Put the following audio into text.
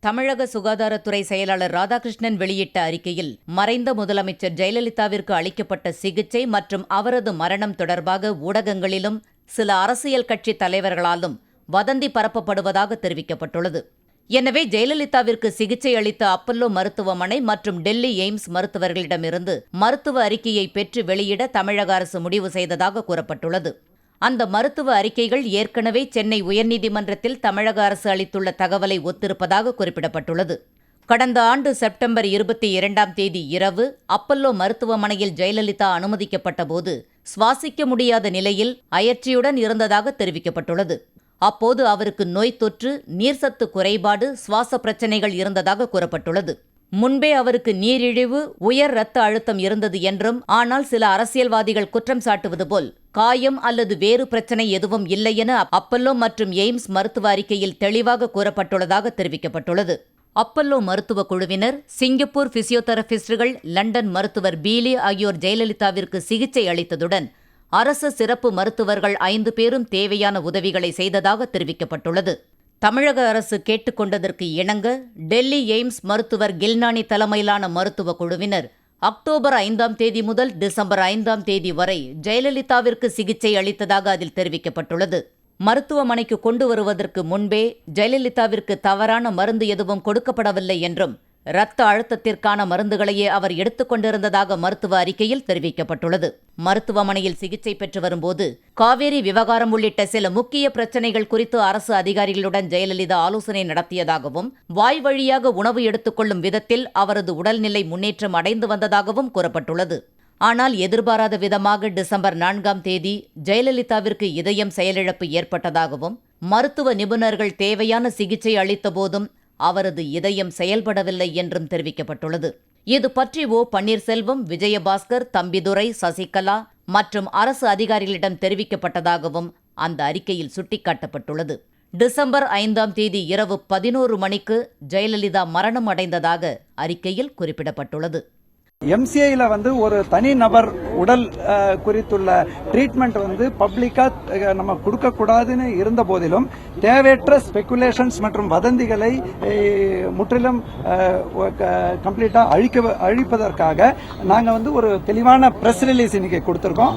தமிழக சுகாதாரத்துறை செயலாளர் ராதாகிருஷ்ணன் வெளியிட்ட அறிக்கையில், மறைந்த முதலமைச்சர் ஜெயலலிதாவிற்கு அளிக்கப்பட்ட சிகிச்சை மற்றும் அவரது மரணம் தொடர்பாக ஊடகங்களிலும் சில அரசியல் கட்சி தலைவர்களாலும் வதந்தி பரப்பப்படுவதாக தெரிவிக்கப்பட்டுள்ளது. எனவே ஜெயலலிதாவிற்கு சிகிச்சை அளித்த அப்பல்லோ மருத்துவமனை மற்றும் டெல்லி எய்ம்ஸ் மருத்துவர்களிடமிருந்து மருத்துவ அறிக்கையை பெற்று வெளியிட தமிழக அரசு முடிவு செய்ததாக கூறப்பட்டுள்ளது. அந்த மருத்துவ அறிக்கைகள் ஏற்கனவே சென்னை உயர்நீதிமன்றத்தில் தமிழக அரசு அளித்துள்ள தகவலை ஒத்திருப்பதாக குறிப்பிடப்பட்டுள்ளது. கடந்த ஆண்டு செப்டம்பர் 22ஆம் தேதி இரவு அப்பல்லோ மருத்துவமனையில் ஜெயலலிதா அனுமதிக்கப்பட்டபோது சுவாசிக்க முடியாத நிலையில் அயற்சியுடன் இருந்ததாக தெரிவிக்கப்பட்டுள்ளது. அப்போது அவருக்கு நோய் தொற்று, நீர்சத்து குறைபாடு, சுவாச பிரச்சினைகள் இருந்ததாக கூறப்பட்டுள்ளது. முன்பே அவருக்கு நீரிழிவு, உயர் இரத்த அழுத்தம் இருந்தது என்றும், ஆனால் சில அரசியல்வாதிகள் குற்றம் சாட்டுவது போல் காயம் அல்லது வேறு பிரச்சனை எதுவும் இல்லை என அப்பல்லோ மற்றும் எய்ம்ஸ் மருத்துவ அறிக்கையில் தெளிவாக கூறப்பட்டுள்ளதாக தெரிவிக்கப்பட்டுள்ளது. அப்பல்லோ மருத்துவ குழுவினர், சிங்கப்பூர் பிசியோதெரபிஸ்டுகள், லண்டன் மருத்துவர் பீலி ஆகியோர் ஜெயலலிதாவிற்கு சிகிச்சை அளித்ததுடன் அரசு சிறப்பு மருத்துவர்கள் 5 பேரும் தேவையான உதவிகளை செய்ததாக தெரிவிக்கப்பட்டுள்ளது. தமிழக அரசு கேட்டுக்கொண்டதற்கு இணங்க டெல்லி எய்ம்ஸ் மருத்துவர் கில்னானி தலைமையிலான மருத்துவ குழுவினர் அக்டோபர் 5ஆம் தேதி முதல் டிசம்பர் 5ஆம் தேதி வரை ஜெயலலிதாவிற்கு சிகிச்சை அளித்ததாக அதில் தெரிவிக்கப்பட்டுள்ளது. மருத்துவமனைக்கு கொண்டு வருவதற்கு முன்பே ஜெயலலிதாவிற்கு தவறான மருந்து எதுவும் கொடுக்கப்படவில்லை என்றும், இரத்த அழுத்தத்திற்கான மருந்துகளையே அவர் எடுத்துக்கொண்டிருந்ததாக மருத்துவ அறிக்கையில் தெரிவிக்கப்பட்டுள்ளது. மருத்துவமனையில் சிகிச்சை பெற்று வரும்போது காவேரி விவகாரம் உள்ளிட்ட சில முக்கிய பிரச்சினைகள் குறித்து அரசு அதிகாரிகளுடன் ஜெயலலிதா ஆலோசனை நடத்தியதாகவும், வாய் வழியாக உணவு எடுத்துக்கொள்ளும் விதத்தில் அவரது உடல்நிலை முன்னேற்றம் அடைந்து வந்ததாகவும் கூறப்பட்டுள்ளது. ஆனால் எதிர்பாராத விதமாக டிசம்பர் 4ஆம் தேதி ஜெயலலிதாவிற்கு இதயம் செயலிழப்பு ஏற்பட்டதாகவும், மருத்துவ நிபுணர்கள் தேவையான சிகிச்சை அளித்தபோதும் அவரது இதயம் செயல்படவில்லை என்றும் தெரிவிக்கப்பட்டுள்ளது. இது பற்றி பன்னீர்செல்வம், விஜயபாஸ்கர், தம்பிதுரை, சசிகலா மற்றும் அரசு அதிகாரிகளிடம் தெரிவிக்கப்பட்டதாகவும் அந்த அறிக்கையில் சுட்டிக்காட்டப்பட்டுள்ளது. டிசம்பர் 5ஆம் தேதி இரவு 11 மணிக்கு ஜெயலலிதா மரணம் அடைந்ததாக அறிக்கையில் குறிப்பிடப்பட்டுள்ளது. எம்சிஐல ஒரு தனி நபர் உடல் குறித்துள்ள ட்ரீட்மெண்ட் பப்ளிக்கா நம்ம கொடுக்க கூடாதுன்னு இருந்த போதிலும், தேவையற்ற ஸ்பெகுலேஷன்ஸ் மற்றும் வதந்திகளை முற்றிலும் கம்ப்ளீட்டா அழிப்பதற்காக நாங்க ஒரு தெளிவான பிரஸ் ரிலீஸ் இன்னைக்கு கொடுத்திருக்கோம்.